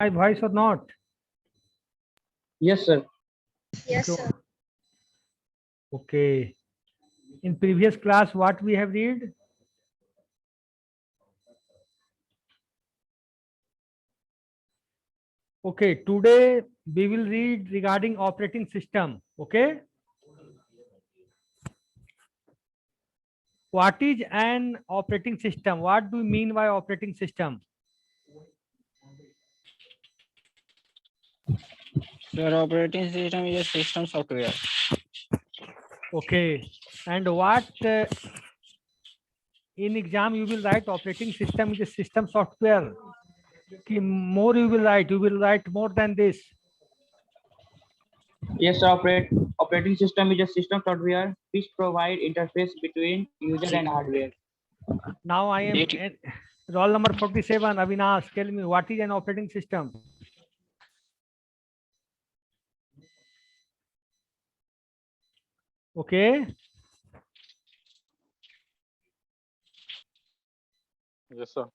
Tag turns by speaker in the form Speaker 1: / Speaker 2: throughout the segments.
Speaker 1: My voice or not?
Speaker 2: Yes, sir.
Speaker 3: Yes,
Speaker 1: Okay.
Speaker 3: sir.
Speaker 1: Okay. In previous class, what we have read? Okay. Today we will read regarding operating system. Okay. What is an operating system? What do you mean by operating system?
Speaker 2: Sir, operating system is a system software.
Speaker 1: Okay. And what in exam you will write operating system is a system software. More you will write more than this.
Speaker 2: Yes, sir. Operating system is a system software which provide interface between user and hardware.
Speaker 1: Now I am roll number 47. Avinash, tell me what is an operating system? Okay.
Speaker 4: Yes, sir.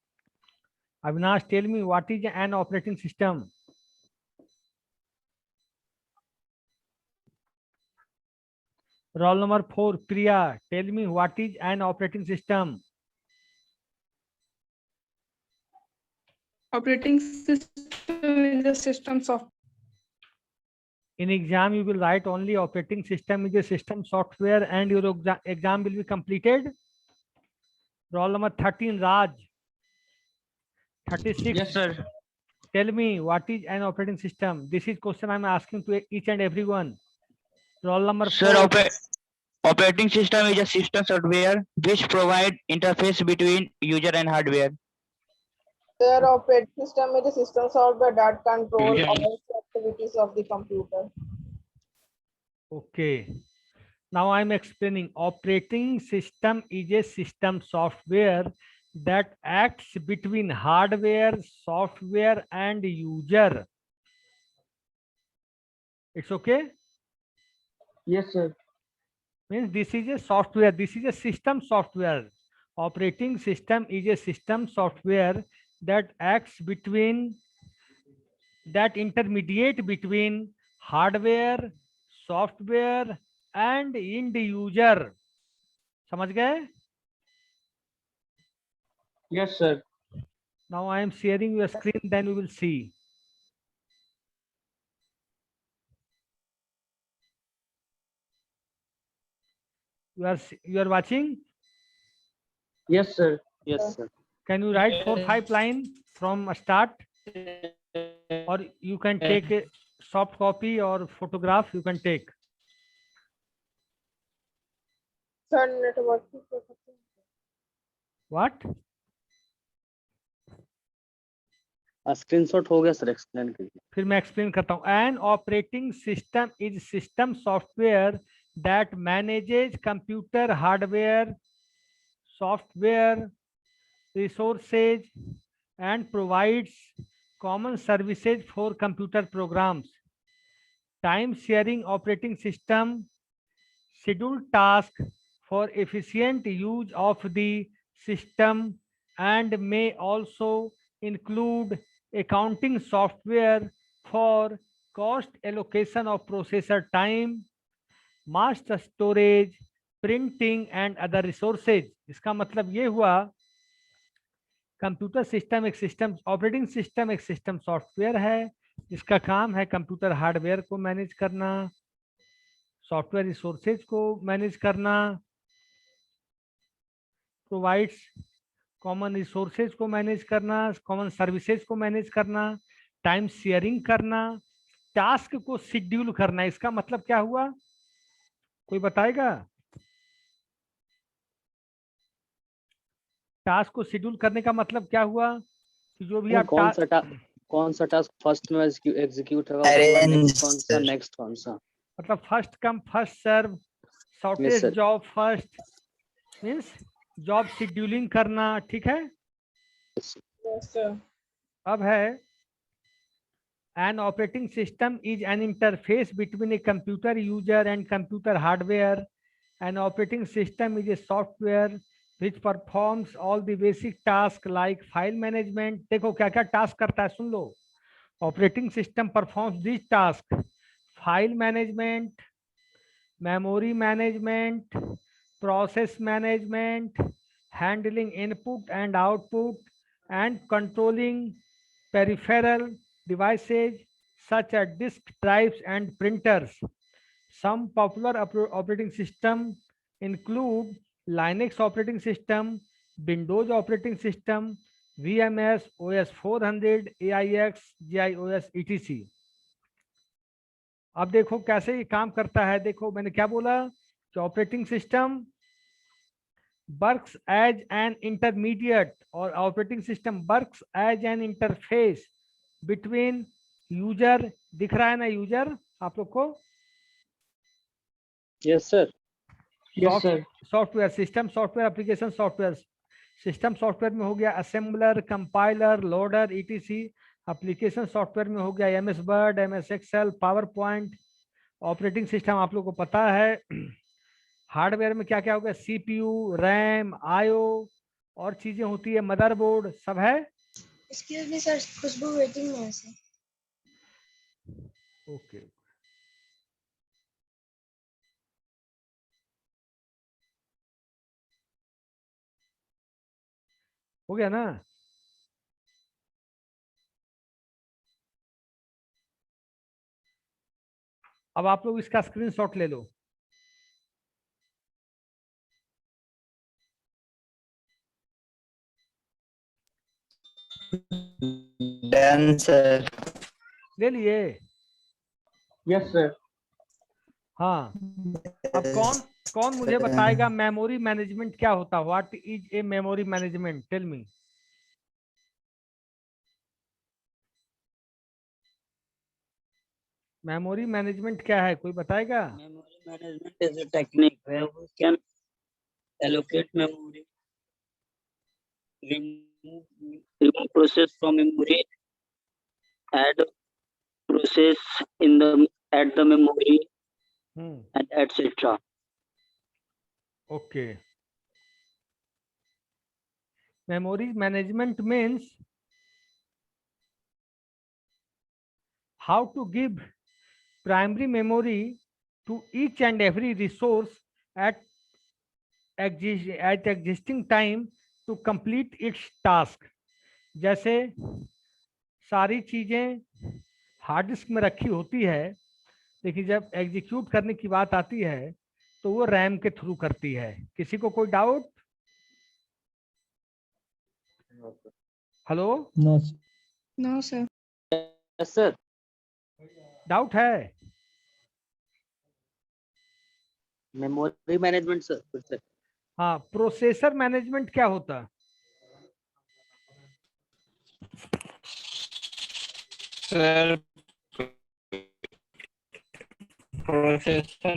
Speaker 1: Avinash, tell me what is an operating system? Roll number 4. Priya, tell me what is an operating system?
Speaker 5: Operating system is a system software.
Speaker 1: In exam, you will write only operating system is a system software and your exam will be completed. Roll number 13. Raj. 36.
Speaker 2: Yes, sir.
Speaker 1: Tell me what is an operating system? This is question I'm asking to each and everyone. Roll number 4.
Speaker 2: Operating system is a system software which provide interface between user and hardware.
Speaker 6: Their operating system is a system software that control
Speaker 2: Yeah.
Speaker 6: all the activities of the computer.
Speaker 1: Okay. Now I'm explaining. Operating system is a system software that acts between hardware, software, and user. It's okay?
Speaker 2: Yes, sir.
Speaker 1: Means this is a software. This is a system software. Operating system is a system software that acts between, that intermediate between hardware, software, and end user. समझ गए?
Speaker 2: Yes, sir.
Speaker 1: Now I am sharing your screen, then we will see. You are watching?
Speaker 2: Yes, sir.
Speaker 4: Yes, sir.
Speaker 1: Can you write 4-5 line from start? Or you can take a soft copy or photograph, you can take.
Speaker 6: Sir, network.
Speaker 1: What?
Speaker 4: Screenshot हो गया sir, explain कीजिए।
Speaker 1: फिर मैं explain करता हूँ. An operating system is system software that manages computer hardware, software, resources, and provides common services for computer programs. Time sharing operating system schedule tasks for efficient use of the system and may also include accounting software for cost allocation of processor time, master storage, printing and other resources. इसका मतलब ये हुआ computer system एक system, operating system एक system software है जिसका काम है कंप्यूटर हार्डवेयर को मैनेज करना, सॉफ्टवेयर रिसोर्सेज को मैनेज करना, प्रोवाइड्स कॉमन रिसोर्सेज को मैनेज करना, कॉमन सर्विसेज को मैनेज करना, टाइम शेयरिंग करना, टास्क को शेड्यूल करना. इसका मतलब क्या हुआ, कोई बताएगा? टास्क को शेड्यूल करने का मतलब क्या हुआ कि जो भी आप
Speaker 4: कौन सा टास्क फर्स्ट में एग्जीक्यूट होगा, नेक्स्ट कौन सा,
Speaker 1: मतलब first come first serve, shortest job first, means job scheduling करना. ठीक है.
Speaker 6: Yes, sir.
Speaker 1: अब है an operating system is an interface between a computer user and computer hardware. An operating system is a software which performs all the basic tasks like file management. देखो क्या क्या task करता है, सुन लो. Operating system performs these tasks: file management, memory management, process management, handling input and output, and controlling peripheral devices such as disk drives and printers. Some popular operating systems include Linux operating system, Windows operating system, VMS, OS 400, AIX, GIOS, etc. अब देखो कैसे ये काम करता है। देखो मैंने क्या बोला कि operating system works as an intermediate और operating system works as an interface between user. दिख रहा है ना यूजर आप लोग को?
Speaker 4: Yes, sir.
Speaker 2: Yes, sir.
Speaker 1: Software system software application software system software में हो गया assembler, compiler, loader, ETC. Application software में हो गया MS Word, MS Excel, PowerPoint. Operating system आप लोग को पता है। हार्डवेयर में क्या क्या हो गया? सीपीयू, रैम, आईओ और चीजें होती है, मदरबोर्ड सब है।
Speaker 3: एक्सक्यूज मी सर, खुशबू वेटिंग में है सर।
Speaker 1: ओके हो गया ना? अब आप लोग इसका स्क्रीनशॉट ले लो।
Speaker 2: Done, sir.
Speaker 1: ले लिए?
Speaker 2: Yes, sir.
Speaker 1: हाँ। अब कौन कौन मुझे बताएगा मेमोरी मैनेजमेंट क्या होता है? What is a memory management? Tell me. Memory management क्या है, कोई बताएगा?
Speaker 7: Memory management is a technique where we can allocate memory, remove process from memory, add process in the add the memory, and etc.
Speaker 1: Okay. Memory management means how to give primary memory to each and every resource at existing time to complete its task. जैसे सारी चीजें hard disk में रखी होती है, लेकिन जब execute करने की बात आती है तो वो रैम के थ्रू करती है। किसी को कोई doubt? Hello?
Speaker 5: No sir.
Speaker 4: Yes, sir.
Speaker 1: Doubt है?
Speaker 4: Memory management, sir.
Speaker 1: हाँ, प्रोसेसर मैनेजमेंट क्या होता है?
Speaker 2: Sir, processor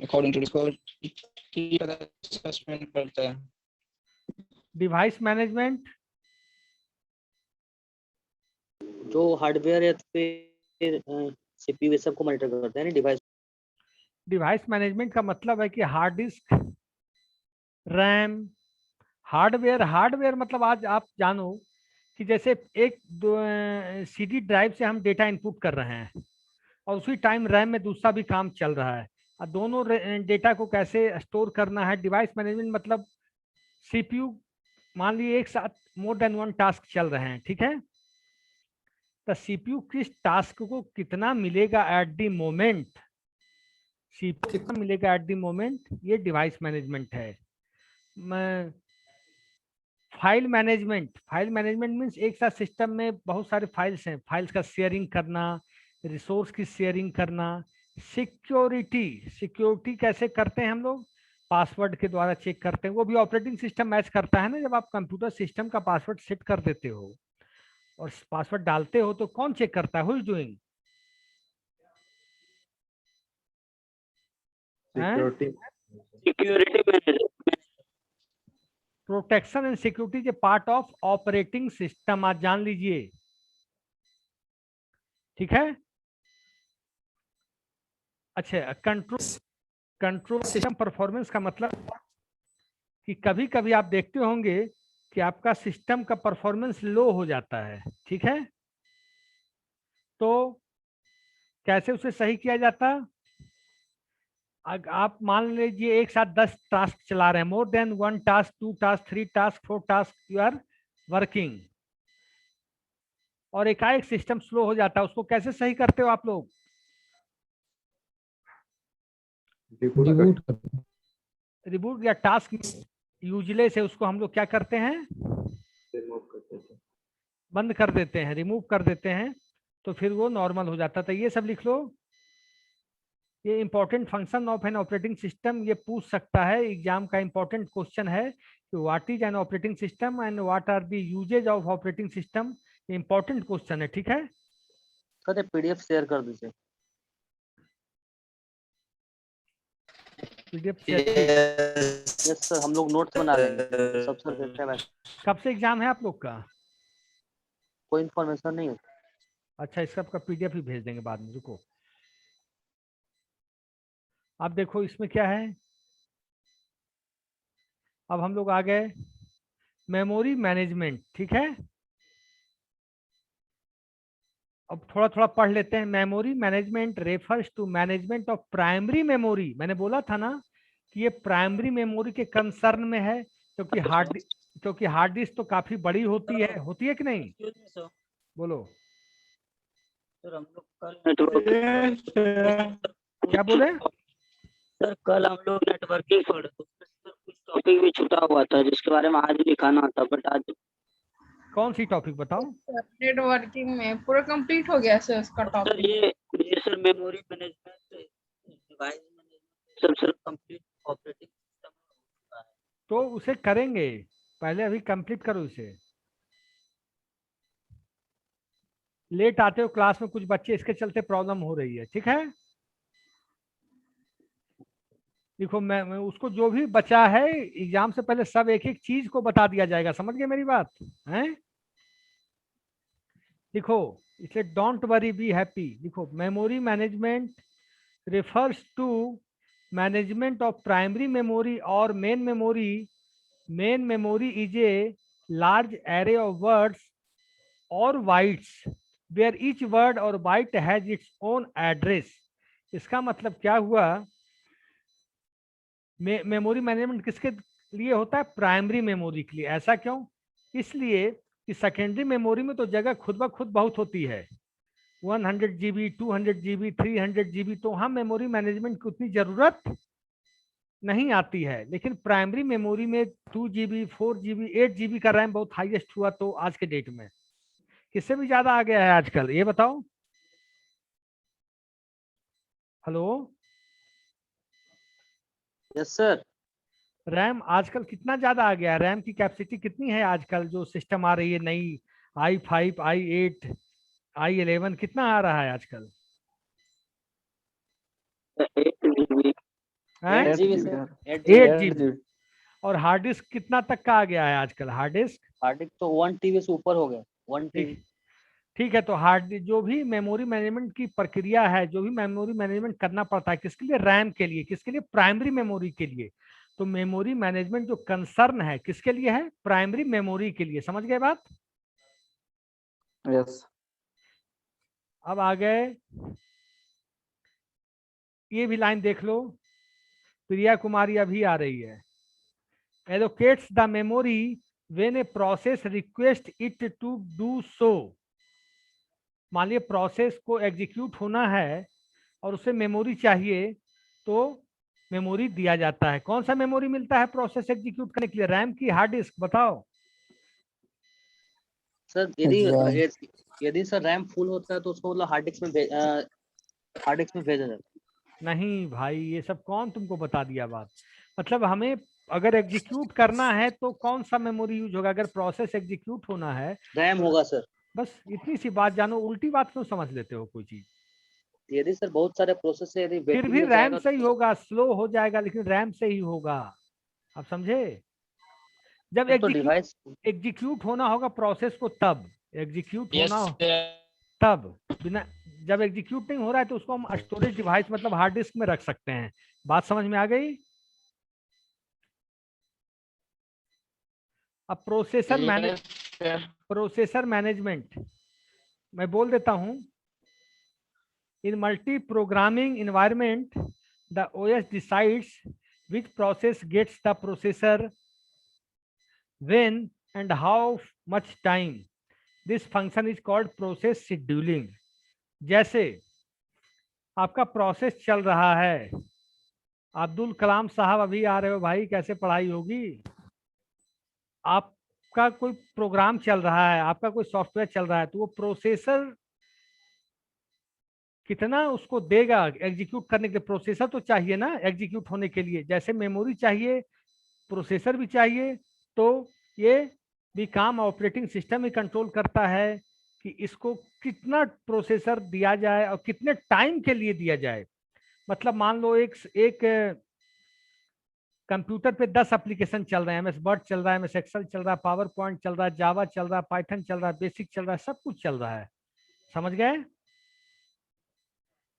Speaker 2: according to discourse assessment करता है।
Speaker 1: डिवाइस मैनेजमेंट
Speaker 4: जो हार्डवेयर या फिर सीपीयू ये सब को मॉनिटर करते हैं ना डिवाइस।
Speaker 1: डिवाइस मैनेजमेंट का मतलब है कि हार्ड डिस्क, रैम, हार्डवेयर मतलब आज आप जानो कि जैसे एक सीडी ड्राइव से हम डेटा इनपुट कर रहे हैं और उसी टाइम रैम में दूसरा भी काम चल रहा है, और दोनों डेटा को कैसे स्टोर करना है। डिवाइस मैनेजमेंट मतलब सीपीयू मान लीजिए एक साथ मोर देन वन टास्क चल रहे हैं, ठीक है, तो सीपीयू किस टास्क को कितना मिलेगा एट द मोमेंट, सीपीयू कितना मिलेगा एट द मोमेंट, ये डिवाइस मैनेजमेंट है। फाइल मैनेजमेंट मीन्स एक साथ सिस्टम में बहुत सारे फाइल्स हैं, फाइल्स का शेयरिंग करना, रिसोर्स की शेयरिंग करना। सिक्योरिटी कैसे करते हैं हम लोग? पासवर्ड के द्वारा चेक करते हैं, वो भी ऑपरेटिंग सिस्टम मैच करता है ना। जब आप कंप्यूटर सिस्टम का पासवर्ड सेट कर देते हो और पासवर्ड डालते हो तो कौन चेक करता है? Who is doing?
Speaker 7: Security manager.
Speaker 1: Protection and security is a part of operating system, आज जान लीजिए, ठीक है। अच्छा, कंट्रोल सिस्टम परफॉर्मेंस का मतलब कि कभी कभी आप देखते होंगे कि कि आपका सिस्टम का परफॉर्मेंस लो हो जाता है, ठीक है। तो कैसे उसे सही किया जाता? आप मान लीजिए एक साथ 10 टास्क चला रहे हैं, more than 1 task, 2 task, 3 task, 4 task you are working, और एकाएक सिस्टम स्लो हो जाता है, उसको कैसे सही करते हो आप लोग? रिबूट या टास्क यूजलेस है, उसको हम लोग क्या करते हैं? बंद कर देते हैं, रिमूव कर देते हैं, तो फिर वो नॉर्मल हो जाता था। ये सब लिख लो, ये important function of N operating system, ये पूछ सकता है, एग्जाम का इंपॉर्टेंट क्वेश्चन है कि what is an operating system and what are the usages of operating system. Important question है, ठीक है।
Speaker 4: सर पीडीएफ शेयर कर दीजिए।
Speaker 1: पीडीएफ
Speaker 4: यस सर, हम लोग नोट्स बना लेंगे सब सर देखते हैं।
Speaker 1: कब से एग्जाम है आप लोग का?
Speaker 4: कोई इन्फॉर्मेशन नहीं है।
Speaker 1: अच्छा, इसका आपका पीडीएफ ही भेज देंगे बाद में, रुको। अब देखो इसमें क्या है, अब हम लोग आ गए मेमोरी मैनेजमेंट, ठीक है। अब थोड़ा थोड़ा पढ़ लेते हैं। Memory management refers to management of primary memory. मैंने बोला था ना कि ये प्राइमरी मेमोरी के कंसर्न में है, क्योंकि हार्ड डिस्क तो काफी बड़ी होती है कि नहीं? बोलो
Speaker 7: सर हम लोग कल नेटवर्क
Speaker 1: क्या बोले?
Speaker 7: सर कल हम लोग नेटवर्किंग पढ़ रहे थे, सर कुछ टॉपिक भी छूटा हुआ था जिसके बारे में आज लिखाना था, बट आज
Speaker 1: कौन सी टॉपिक बताओ?
Speaker 6: नेटवर्किंग में पूरा कंप्लीट हो गया सर उसका
Speaker 7: सर
Speaker 6: टॉपिक।
Speaker 7: ये sir memory management, device management सब सर कंप्लीट ऑपरेटिंग सिस्टम होता है।
Speaker 1: तो उसे करेंगे, पहले अभी कंप्लीट करो इसे। लेट आते हो क्लास में कुछ बच्चे, इसके चलते प्रॉब्लम हो रही है, ठीक है। देखो मैं उसको जो भी बचा है एग्जाम से पहले सब एक एक चीज को बता दिया जाएगा, समझ गए मेरी बात है? देखो इसलिए डोंट वरी बी हैप्पी। देखो memory management refers to management of primary memory or main memory. Main memory is a large array of words or bytes where each word or byte has its own address. इसका मतलब क्या हुआ, memory management किसके लिए होता है? Primary memory के लिए। ऐसा क्यों? इसलिए कि सेकेंडरी मेमोरी में तो जगह खुद ब खुद बहुत होती है, 100 GB, 200 GB, 300 GB, तो वहां मेमोरी मैनेजमेंट की उतनी जरूरत नहीं आती है। लेकिन प्राइमरी मेमोरी में 2 GB, 4 GB, 8 GB का रैम बहुत हाईएस्ट हुआ, तो आज के डेट में किससे भी ज्यादा आ गया है आजकल, ये बताओ। Hello,
Speaker 4: yes sir.
Speaker 1: रैम आजकल कितना ज्यादा आ गया है? रैम की कैपेसिटी कितनी है आजकल जो सिस्टम आ रही है नई, i5, i8, i11, कितना आ रहा है आजकल?
Speaker 7: 8 GB
Speaker 4: 8 GB sir, 8
Speaker 1: 8
Speaker 4: GB।
Speaker 1: GB। और हार्ड डिस्क कितना तक का आ गया है आजकल? हार्ड डिस्क
Speaker 4: हार्ड डिस्क तो 1 TB से ऊपर हो गया, 1 TB।
Speaker 1: ठीक है। तो हार्ड जो भी मेमोरी मैनेजमेंट की प्रक्रिया है, जो भी मेमोरी मैनेजमेंट करना पड़ता है, किसके लिए? रैम के लिए। किसके लिए? प्राइमरी मेमोरी के लिए। तो मेमोरी मैनेजमेंट जो कंसर्न है किसके लिए है? प्राइमरी मेमोरी के लिए। समझ गए बात?
Speaker 8: यस।
Speaker 1: अब आ गए, ये भी लाइन देख लो, प्रिया कुमारी अभी आ रही है। Allocates the memory when a process request it to do so. मान लीजिए प्रोसेस को एग्जीक्यूट होना है और उसे मेमोरी चाहिए, तो मेमोरी दिया जाता है। कौन सा मेमोरी मिलता है प्रोसेस एग्जीक्यूट करने के लिए? रैम की, हार्ड डिस्क? बताओ
Speaker 4: सर यदि सर रैम फुल होता है तो उसको मतलब हार्ड डिस्क में भेजा जाता है।
Speaker 1: नहीं भाई, ये सब कौन तुमको बता दिया बात? मतलब हमें अगर एग्जीक्यूट करना है तो कौन सा मेमोरी यूज होगा? अगर प्रोसेस एग्जीक्यूट होना है,
Speaker 4: रैम होगा सर।
Speaker 1: बस इतनी सी बात जानो, उल्टी बात क्यों समझ लेते हो कोई चीज?
Speaker 4: यदि सर बहुत सारे प्रोसेस है, यदि
Speaker 1: फिर
Speaker 4: waiting
Speaker 1: भी
Speaker 4: में
Speaker 1: रैम
Speaker 4: जाएगा
Speaker 1: से ही
Speaker 4: तो
Speaker 1: होगा, स्लो हो जाएगा लेकिन रैम से ही होगा। आप समझे? जब
Speaker 4: तो डिवाइस
Speaker 1: एग्जीक्यूट होना होगा प्रोसेस को, तब एग्जीक्यूट होना तब। बिना, जब एग्जीक्यूट नहीं हो रहा है तो उसको हम स्टोरेज डिवाइस मतलब हार्ड डिस्क में रख सकते हैं। बात समझ में आ गई? अब प्रोसेसर मैनेजमेंट मैं बोल देता हूं। In multi programming environment the OS decides which process gets the processor when and how much time. This function is called process scheduling. जैसे आपका प्रोसेस चल रहा है, अब्दुल कलाम साहब अभी आ रहे हो भाई, कैसे पढ़ाई होगी? आपका कोई प्रोग्राम चल रहा है, आपका कोई सॉफ्टवेयर चल रहा है, तो वो प्रोसेसर कितना उसको देगा एग्जीक्यूट करने के लिए? प्रोसेसर तो चाहिए ना एग्जीक्यूट होने के लिए, जैसे मेमोरी चाहिए प्रोसेसर भी चाहिए। तो ये भी काम ऑपरेटिंग सिस्टम ही कंट्रोल करता है कि इसको कितना प्रोसेसर दिया जाए और कितने टाइम के लिए दिया जाए। मतलब मान लो एक कंप्यूटर पे 10 एप्लीकेशन चल रहे हैं, MS वर्ड चल रहा है, MS एक्सेल चल रहा है, पावर पॉइंट चल रहा है, जावा चल रहा है, पाइथन चल रहा है, बेसिक चल रहा है, सब कुछ चल रहा है। समझ गए?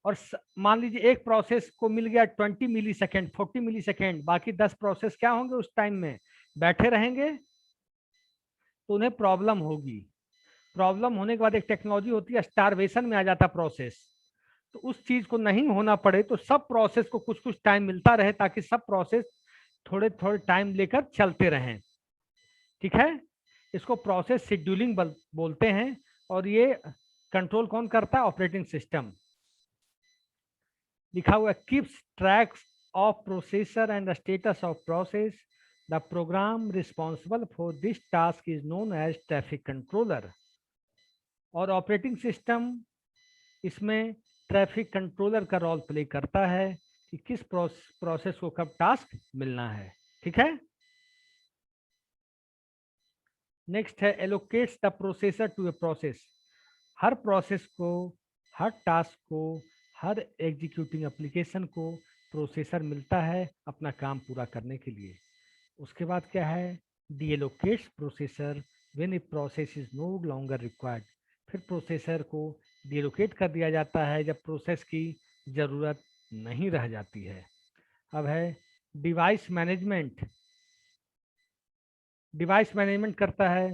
Speaker 1: और मान लीजिए एक प्रोसेस को मिल गया 20 मिली सेकेंड, 40 मिली सेकेंड, बाकी 10 प्रोसेस क्या होंगे उस टाइम में? बैठे रहेंगे, तो उन्हें प्रॉब्लम होगी। प्रॉब्लम होने के बाद एक टेक्नोलॉजी होती है, स्टारवेशन में आ जाता प्रोसेस। तो उस चीज को नहीं होना पड़े, तो सब प्रोसेस को कुछ कुछ टाइम मिलता रहे, ताकि सब प्रोसेस थोड़े थोड़े टाइम लेकर चलते रहें। ठीक है, इसको प्रोसेस शेड्यूलिंग बोलते हैं। और ये कंट्रोल कौन करता है? Operating system. लिखा हुआ है keeps tracks of processor and the status of process. The program responsible for this task is known as traffic controller. और ऑपरेटिंग सिस्टम इसमें ट्रैफिक कंट्रोलर का रोल प्ले करता है कि किस प्रोसेस को कब टास्क मिलना है। ठीक है, नेक्स्ट है allocates the processor to a process. हर प्रोसेस को, हर टास्क को, हर एग्जीक्यूटिंग एप्लीकेशन को प्रोसेसर मिलता है अपना काम पूरा करने के लिए। उसके बाद क्या है? Deallocates processor when a process is no longer required. फिर प्रोसेसर को डीएलोकेट कर दिया जाता है जब प्रोसेस की ज़रूरत नहीं रह जाती है। अब है डिवाइस मैनेजमेंट। डिवाइस मैनेजमेंट करता है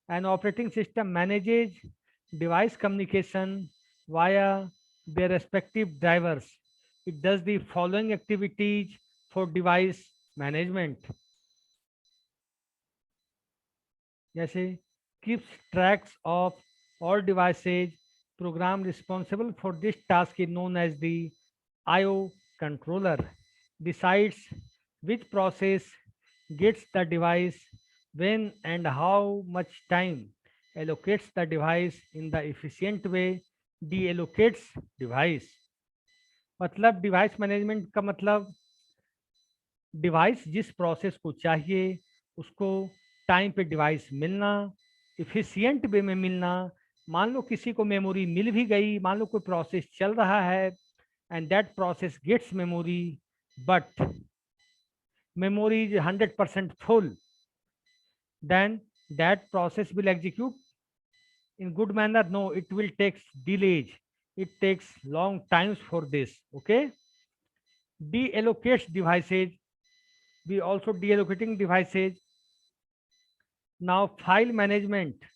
Speaker 1: N operating system manages device communication via their respective drivers. It does the following activities for device management. जैसे keeps tracks of all devices. Program responsible for this task is known as the IO controller. Decides which process gets the device when and how much time. Allocates the device in the efficient way. Deallocates device. मतलब device management का मतलब device जिस process को चाहिए उसको time पे device मिलना, efficient वे में मिलना। मान लो किसी को मेमोरी मिल भी गई, मान लो कोई प्रोसेस चल रहा है and that process gets memory, but memory is 100% full, then that process will execute in good manner? No, it will take delays, it takes long times for this. Okay, deallocates devices, we also deallocating devices. Now file management.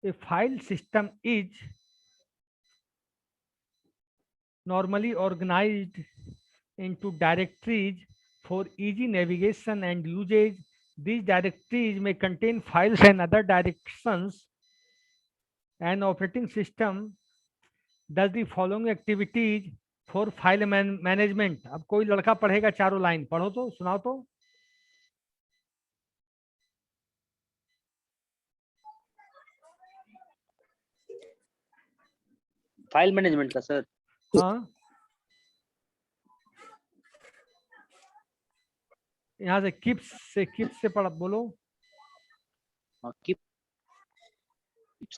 Speaker 1: A file system is normally organized into directories for easy navigation and usage. These directories may contain files and other directions. An operating system does the following activities for file management. अब कोई लड़का पढ़ेगा चारों line, पढ़ो तो, सुनाओ तो।
Speaker 4: File management का सर।
Speaker 1: हाँ, यहाँ से किप्स से पढ़ बोलो।
Speaker 4: Keep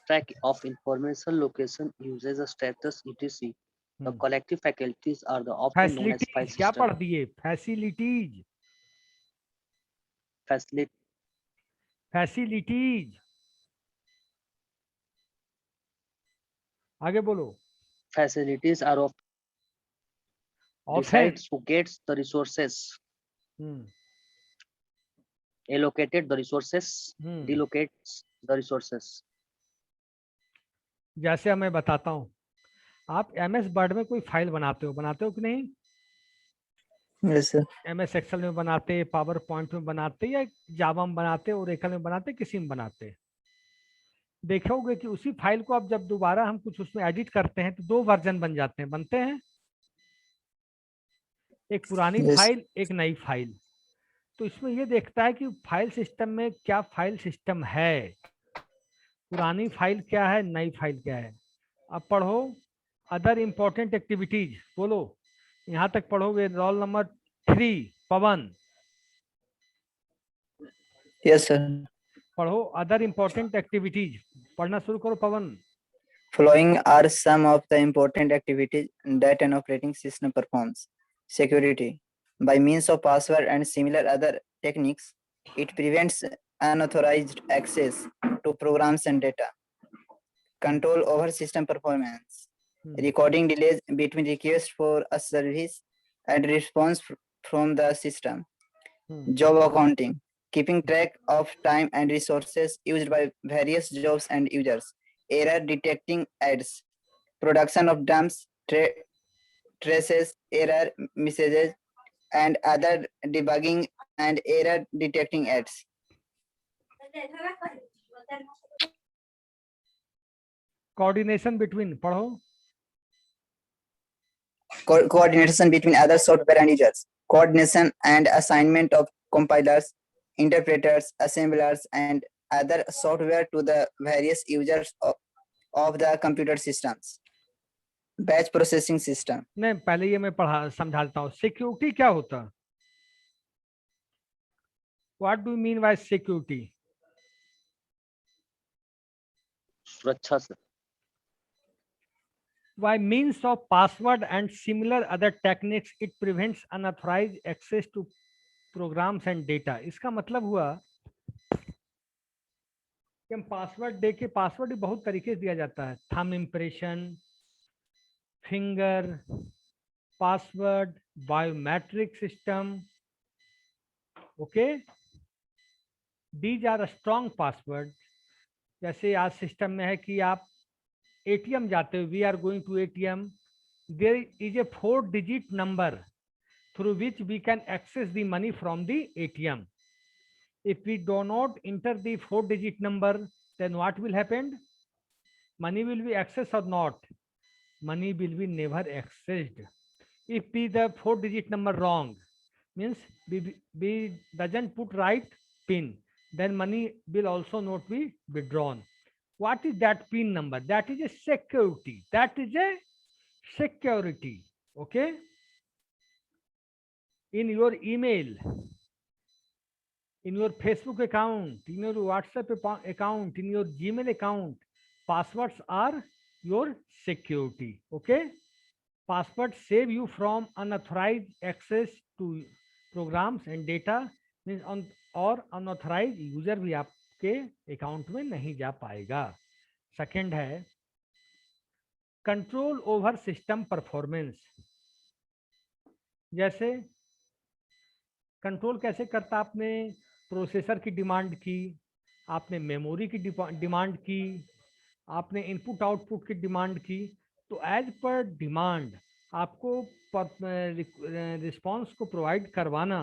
Speaker 4: track of information, location, usage, status, etc. The collective faculties are the often known as file
Speaker 1: facilities क्या
Speaker 4: system.
Speaker 1: पढ़ दिए? फैसिलिटीज, फैसिलिटीज, आगे बोलो।
Speaker 4: Facilities are of
Speaker 1: often,
Speaker 4: decides who gets the resources. allocated the resources, delocates the resources.
Speaker 1: जैसे मैं बताता हूँ, आप MS वर्ड में कोई फाइल बनाते हो कि नहीं?
Speaker 8: Yes, sir.
Speaker 1: MS एक्सेल में बनाते, पावर पॉइंट में बनाते, या जावा में बनाते, ओरेकल में बनाते, किसी में बनाते? देखोगे कि उसी फाइल को अब जब दोबारा हम कुछ उसमें एडिट करते हैं तो 2 वर्जन बन जाते हैं, बनते हैं, एक पुरानी
Speaker 8: Yes.
Speaker 1: फाइल, एक नई फाइल। तो इसमें ये देखता है कि फाइल सिस्टम में क्या फाइल सिस्टम है, पुरानी फाइल क्या है, नई फाइल क्या है। अब पढ़ो अदर इंपॉर्टेंट एक्टिविटीज, बोलो यहाँ तक पढ़ोगे। रोल नंबर 3 पवन,
Speaker 8: Yes, sir.
Speaker 1: पढ़ो अदर इंपॉर्टेंट एक्टिविटीज, पढ़ना शुरू करो पवन।
Speaker 8: Following are some of the important activities that an operating system performs. Security. By means of password and similar other techniques, it prevents unauthorized access to programs and data. Control over system performance. Recording delays between requests for a service and response from the system. Job accounting. Keeping track of time and resources used by various jobs and users. Error detecting ads. Production of dumps, traces, error messages, and other debugging and error detecting ads.
Speaker 1: Coordination between, पढ़ो।
Speaker 8: Coordination between other software and users. Coordination and assignment of compilers, interpreters, assemblers, and other software to the various users of the computer systems. Batch processing system.
Speaker 1: नहीं, पहले ये मैं समझाता हूँ। Security क्या होता है? What do you mean by security?
Speaker 4: सुरक्षा sir.
Speaker 1: By means of password and similar other techniques, it prevents unauthorized access to programs and data. इसका मतलब हुआ कि हम पासवर्ड दे के, पासवर्ड बहुत तरीके से दिया जाता है, thumb impression, finger password, biometric system, okay, these are strong password. जैसे आज सिस्टम में है कि आप एटीएम जाते हो, we are going to ATM, there is a 4 digit number through which we can access the money from the ATM. If we do not enter the 4-digit number, then what will happen? Money will be accessed or not? Money will be never accessed. If we the 4-digit number wrong, means we doesn't put right pin, then money will also not be withdrawn. What is that pin number? That is a security. That is a security. Okay. In your email, in your Facebook account, in your WhatsApp account, in your Gmail account, passwords are your security. Okay. Passwords save you from unauthorized access to programs and data, means और unauthorized user भी आपके account में नहीं जा पाएगा। Second है control over system performance. जैसे control कैसे करता? आपने प्रोसेसर की डिमांड की, आपने मेमोरी की डिमांड की, आपने इनपुट आउटपुट की डिमांड की, तो एज पर डिमांड आपको रिस्पांस को प्रोवाइड करवाना,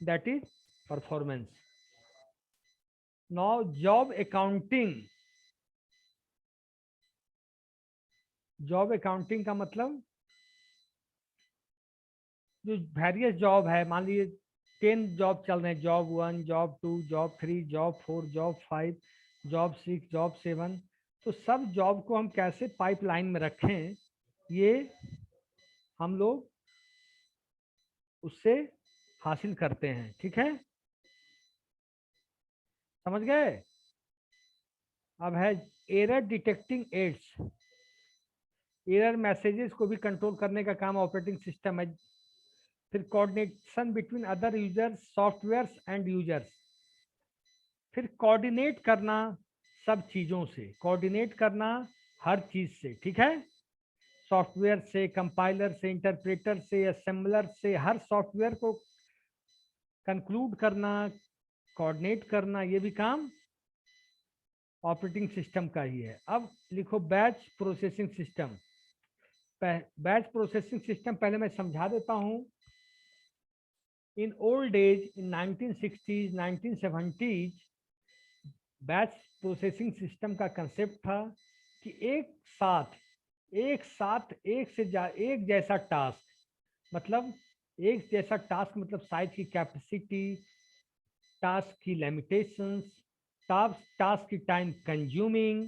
Speaker 1: that is performance. Now job accounting. Job accounting का मतलब जो वेरियस जॉब है, मान लीजिए 10 जॉब चल रहे हैं, job 1, job 2, job 3, job 4, job 5, job 6, job 7, तो सब जॉब को हम कैसे पाइपलाइन में रखें, ये हम लोग उससे हासिल करते हैं। ठीक है, समझ गए? अब है error detecting aids. Error messages को भी कंट्रोल करने का काम ऑपरेटिंग सिस्टम है। फिर coordination between other users, softwares and users. फिर कोऑर्डिनेट करना सब चीजों से, कोऑर्डिनेट करना हर चीज से। ठीक है, सॉफ्टवेयर से, कंपाइलर से, इंटरप्रेटर से, असेंबलर से, हर सॉफ्टवेयर को कंक्लूड करना, कोऑर्डिनेट करना, ये भी काम ऑपरेटिंग सिस्टम का ही है। अब लिखो batch processing system. Batch processing system पहले मैं समझा देता हूं। In old age, in 1960s 1970s, batch processing system का कंसेप्ट था कि एक साथ एक जैसा टास्क, मतलब एक जैसा टास्क मतलब साइज की कैपेसिटी, टास्क की लिमिटेशंस, टास्क की टाइम कंज्यूमिंग,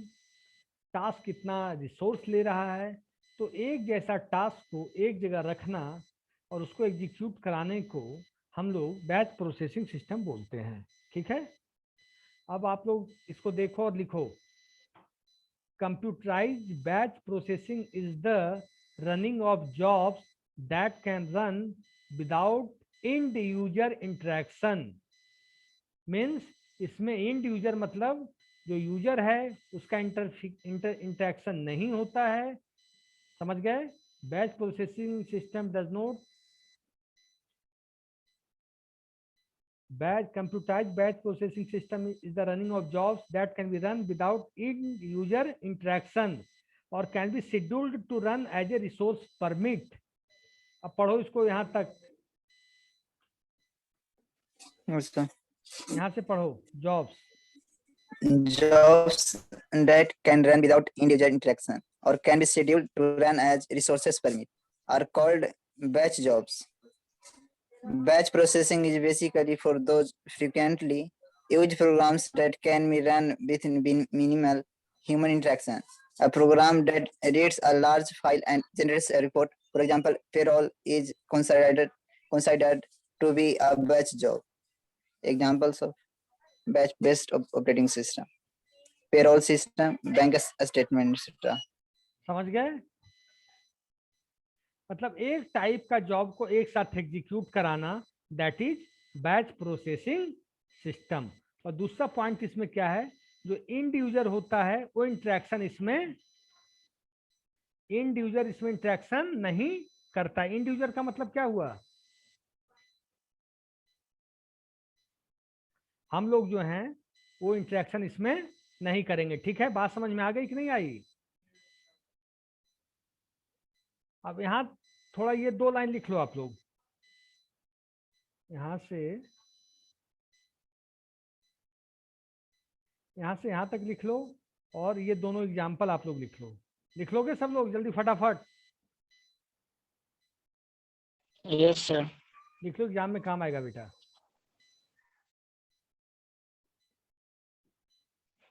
Speaker 1: टास्क कितना रिसोर्स ले रहा है, तो एक जैसा टास्क को एक जगह रखना और उसको एग्जीक्यूट कराने को हम लोग बैच प्रोसेसिंग सिस्टम बोलते हैं। ठीक है, अब आप लोग इसको देखो और लिखो। Computerised batch processing is the running of jobs that can run without end user interaction. Means इसमें इंड यूजर मतलब जो यूजर है उसका इंटरेक्शन नहीं होता है। समझ गए? Batch processing system does not computerized batch processing system is the running of jobs that can be run without end user interaction or can be scheduled to run as a resource permit। अब पढ़ो इसको यहाँ तक,
Speaker 8: उसका
Speaker 1: यहाँ से पढ़ो।
Speaker 8: jobs that can run without end-user interaction or can be scheduled to run as resources permit are called batch jobs. Batch processing is basically for those frequently used programs that can be run with minimal human interaction. A program that reads a large file and generates a report, for example, payroll, is considered to be a batch job. Examples of batch-based operating system: payroll system, bank statement, etc.
Speaker 1: समझ गए? मतलब एक type का job को एक साथ execute कराना, that is batch processing system. और दूसरा पॉइंट इसमें क्या है, जो इंड यूजर होता है वो इंटरेक्शन इसमें इंटरेक्शन नहीं करता। इंड यूजर का मतलब क्या हुआ? हम लोग जो हैं वो इंटरेक्शन इसमें नहीं करेंगे। ठीक है, बात समझ में आ गई कि नहीं आई? अब यहाँ थोड़ा ये 2 लाइन लिख लो आप लोग, यहाँ से यहाँ तक लिख लो, और ये दोनों एग्जाम्पल आप लोग लिख लो। लिख लोगे सब लोग जल्दी फटाफट?
Speaker 7: Yes sir.
Speaker 1: लिख लो, एग्जाम में काम आएगा बेटा।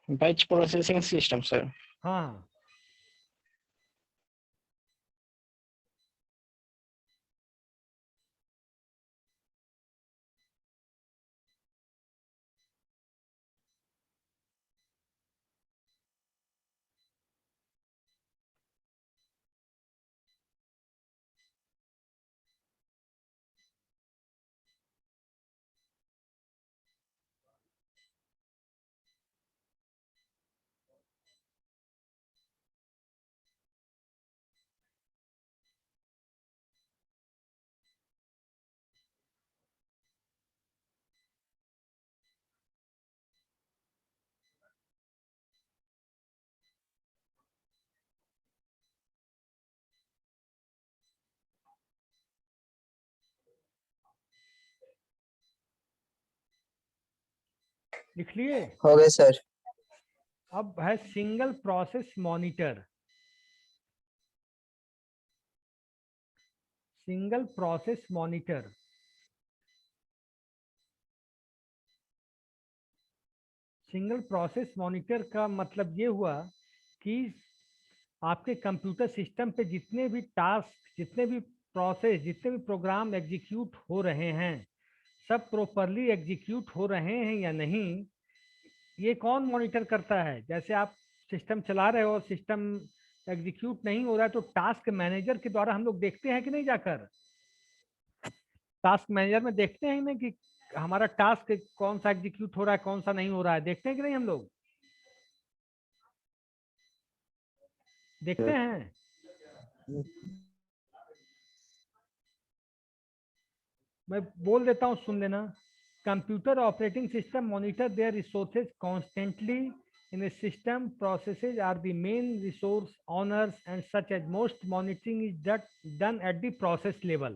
Speaker 7: Batch processing system sir.
Speaker 1: हाँ, लिख लिए?
Speaker 8: हो गए सर।
Speaker 1: अब है single process monitor. Single process monitor, single process monitor का मतलब ये हुआ कि आपके कंप्यूटर सिस्टम पे जितने भी टास्क, जितने भी प्रोसेस, जितने भी प्रोग्राम एग्जीक्यूट हो रहे हैं, सब प्रॉपरली एग्जीक्यूट हो रहे हैं या नहीं, ये कौन मॉनिटर करता है? जैसे आप सिस्टम चला रहे हो और सिस्टम एग्जीक्यूट नहीं हो रहा है तो टास्क मैनेजर के द्वारा हम लोग देखते हैं कि नहीं? जाकर टास्क मैनेजर में देखते हैं ना कि हमारा टास्क कौन सा एग्जीक्यूट हो रहा है, कौन सा नहीं हो रहा है। देखते हैं कि नहीं हम लोग? देखते हैं। मैं बोल देता हूँ, सुन लेना। Computer operating system monitor their resources constantly. In a system, processes are the main resource owners, and such as most monitoring is done at the process level.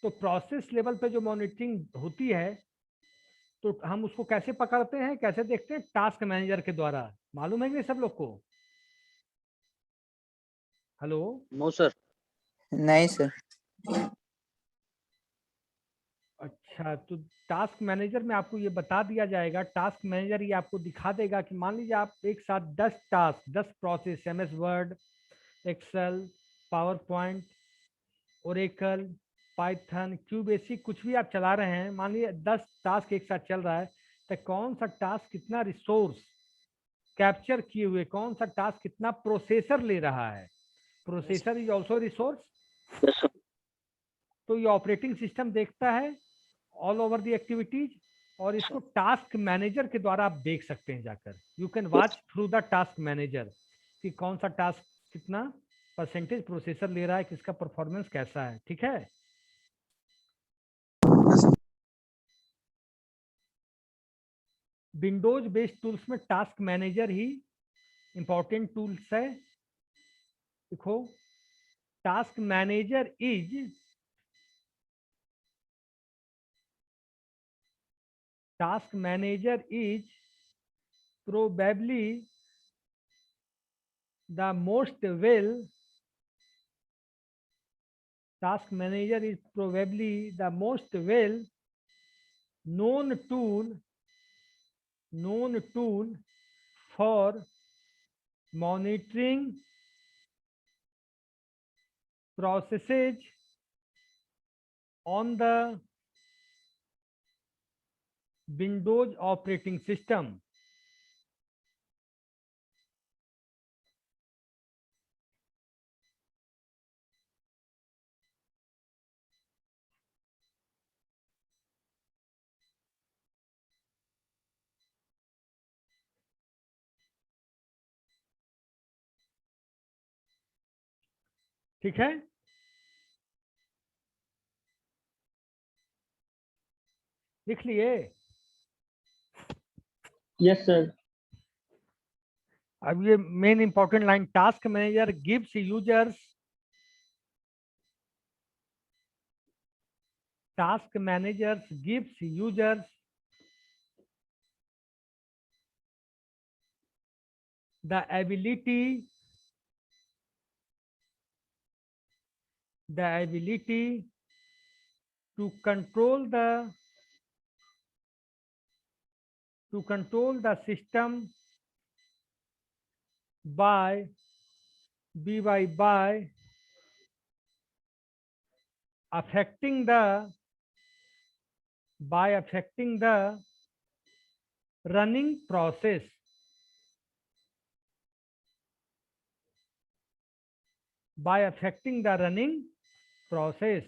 Speaker 1: तो प्रोसेस लेवल पे जो मॉनिटरिंग होती है तो हम उसको कैसे पकड़ते हैं, कैसे देखते हैं? टास्क मैनेजर के द्वारा। मालूम है कि नहीं सब लोग को? Hello,
Speaker 4: no sir.
Speaker 8: नहीं सर।
Speaker 1: अच्छा, तो टास्क मैनेजर में आपको ये बता दिया जाएगा। टास्क मैनेजर ये आपको दिखा देगा कि मान लीजिए आप एक साथ 10 task, 10 process, MS Word, Excel, PowerPoint, Oracle, Python, QBasic, कुछ भी आप चला रहे हैं, मान लीजिए 10 टास्क एक साथ चल रहा है, तो कौन सा टास्क कितना रिसोर्स कैप्चर किए हुए, कौन सा टास्क कितना प्रोसेसर ले रहा है। Processor is also resource.
Speaker 7: Yes sir.
Speaker 1: तो ये ऑपरेटिंग सिस्टम देखता है ऑल ओवर द एक्टिविटीज, और इसको टास्क मैनेजर के द्वारा आप देख सकते हैं जाकर। You can watch through the task manager कि कौन सा टास्क कितना परसेंटेज प्रोसेसर ले रहा है, किसका परफॉर्मेंस कैसा है। ठीक है, विंडोज बेस्ड टूल्स में टास्क मैनेजर ही इंपॉर्टेंट टूल्स है। देखो, task manager is probably the most well task manager is probably the most well known tool for monitoring processes on the Windows operating system. ठीक है, लिख लिए?
Speaker 7: Yes sir.
Speaker 1: अब ये main important line, task manager gives users, task managers gives users the ability to control the system by affecting the running process. By affecting the running process.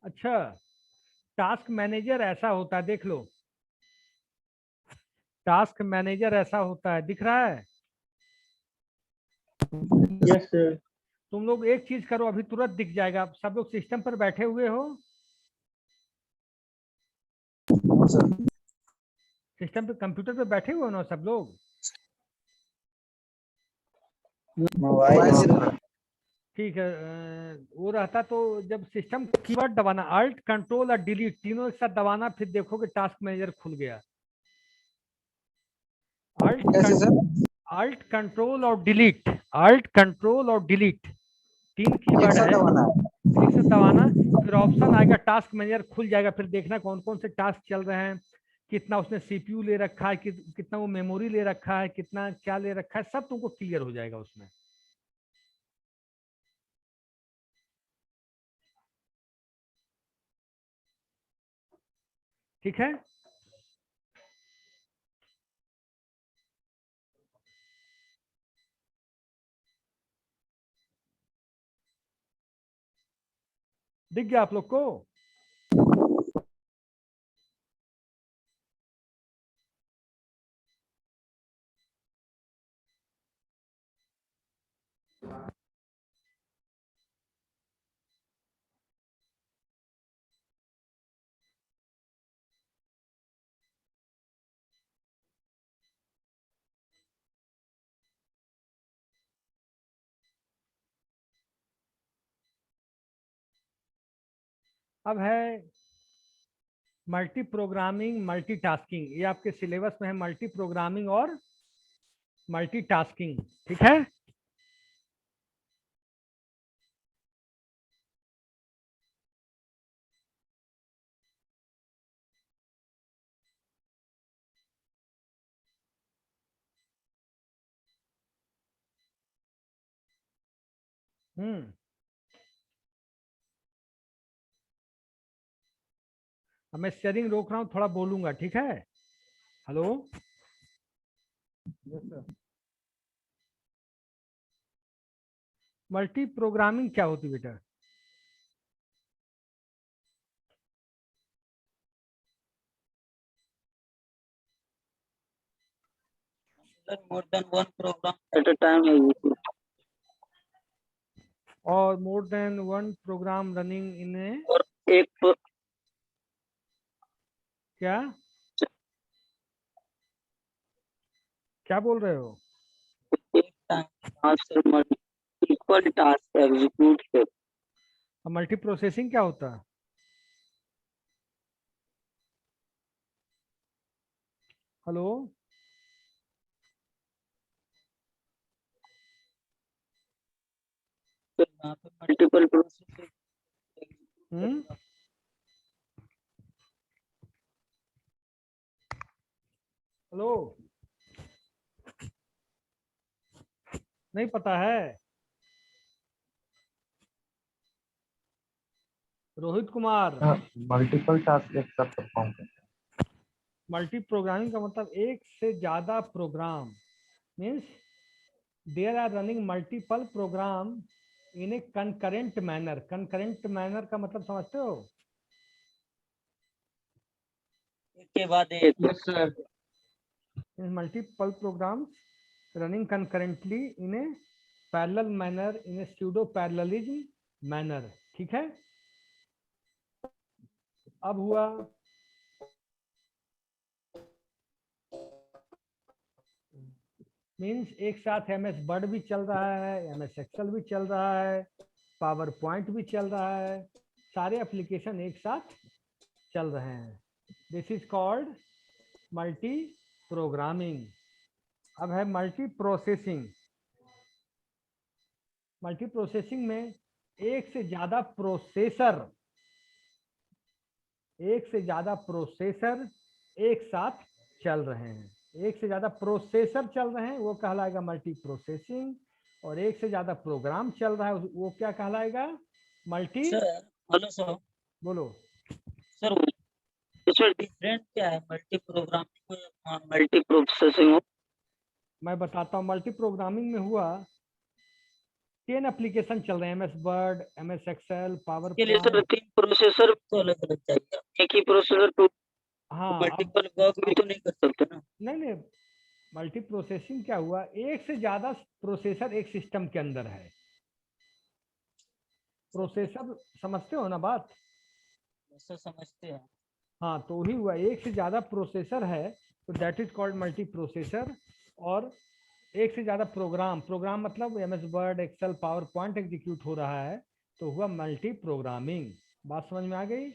Speaker 1: अच्छा, task manager ऐसा होता है, देख लो, task manager ऐसा होता है, दिख रहा है?
Speaker 7: Yes sir.
Speaker 1: तुम लोग एक चीज करो, अभी तुरंत दिख जाएगा। सब लोग सिस्टम पर बैठे हुए हो? सिस्टम पे, कंप्यूटर पे बैठे हुए हो ना सब लोग? ठीक है, वो रहता तो जब सिस्टम कीवर्ड दबाना, अल्ट कंट्रोल और डिलीट तीनों एक साथ दबाना, फिर देखोगे टास्क मैनेजर खुल गया। अल्ट कंट्रोल और डिलीट, अल्ट कंट्रोल और डिलीट, तीन कीवर्ड है, एक साथ दबाना, फिर ऑप्शन आएगा, टास्क मैनेजर खुल जाएगा। फिर देखना कौन कौन से टास्क चल रहे हैं, कितना उसने सीपीयू ले रखा है, कितना वो मेमोरी ले रखा है, कितना क्या ले रखा है, सब तुमको क्लियर हो जाएगा उसमें। ठीक है, दिख गया आप लोग को? अब है मल्टी प्रोग्रामिंग मल्टीटास्किंग, ये आपके सिलेबस में है, मल्टी प्रोग्रामिंग और मल्टीटास्किंग, ठीक है। अब मैं शेयरिंग रोक रहा हूँ, थोड़ा बोलूंगा, ठीक है। हेलो, मल्टी प्रोग्रामिंग क्या होती बेटा?
Speaker 7: Sir, more than one program at a time execute.
Speaker 1: और more than one program running in a
Speaker 7: और एक
Speaker 1: क्या क्या बोल रहे हो?
Speaker 7: एक टाइम मल्टीपल टास्क एग्जीक्यूट कर।
Speaker 1: मल्टी प्रोसेसिंग क्या होता है? हेलो,
Speaker 7: तो यहाँ पे मल्टीपल प्रोसेस
Speaker 1: हम्म, हेलो, नहीं पता है? रोहित कुमार,
Speaker 9: मल्टीपल टास्क एक साथ परफॉर्म करते
Speaker 1: मल्टी प्रोग्रामिंग का मतलब एक से ज्यादा program, means there are running multiple program in a concurrent manner. Concurrent manner का मतलब समझते हो?
Speaker 7: एक के बाद एक।
Speaker 9: हैं। Yes sir.
Speaker 1: Multiple programs running concurrently in a parallel manner, in a pseudo parallelism manner, ठीक है। अब हुआ मीन्स एक साथ एमएस वर्ड भी चल रहा है, एमएस एक्सेल भी चल रहा है, पावर पॉइंट भी चल रहा है, सारे एप्लीकेशन एक साथ चल रहे हैं। This is called multi programming. अब है मल्टी प्रोसेसिंग। मल्टी प्रोसेसिंग में एक से ज्यादा प्रोसेसर एक साथ चल रहे हैं। एक से ज्यादा प्रोसेसर चल रहे हैं वो कहलाएगा मल्टी प्रोसेसिंग, और एक से ज्यादा प्रोग्राम चल रहा है वो क्या कहलाएगा? मल्टी।
Speaker 7: Sir hello sir.
Speaker 1: बोलो।
Speaker 7: सर इसमें डिफरेंट क्या है मल्टी प्रोग्रामिंग और मल्टी प्रोसेसिंग में?
Speaker 1: मैं बताता हूँ। मल्टी प्रोग्रामिंग में हुआ 10 एप्लीकेशन चल रहे हैं, MS Word, MS Excel, power
Speaker 7: के लिए सर
Speaker 1: पॉइंट।
Speaker 7: 3 प्रोसेसर तो अलग अलग चाहिए, एक ही प्रोसेसर पे
Speaker 1: हाँ, अब
Speaker 7: मल्टीपल वर्क भी तो नहीं कर सकते ना।
Speaker 1: नहीं, मल्टी प्रोसेसिंग क्या हुआ, एक से ज्यादा प्रोसेसर एक सिस्टम के अंदर है। प्रोसेसर समझते हो ना बात?
Speaker 7: ऐसा समझते हैं।
Speaker 1: हाँ, तो वही हुआ, एक से ज्यादा प्रोसेसर है तो that is called multi processor. और एक से ज्यादा प्रोग्राम मतलब MS Word, Excel, PowerPoint execute हो रहा है तो हुआ मल्टी प्रोग्रामिंग। बात समझ में आ गई?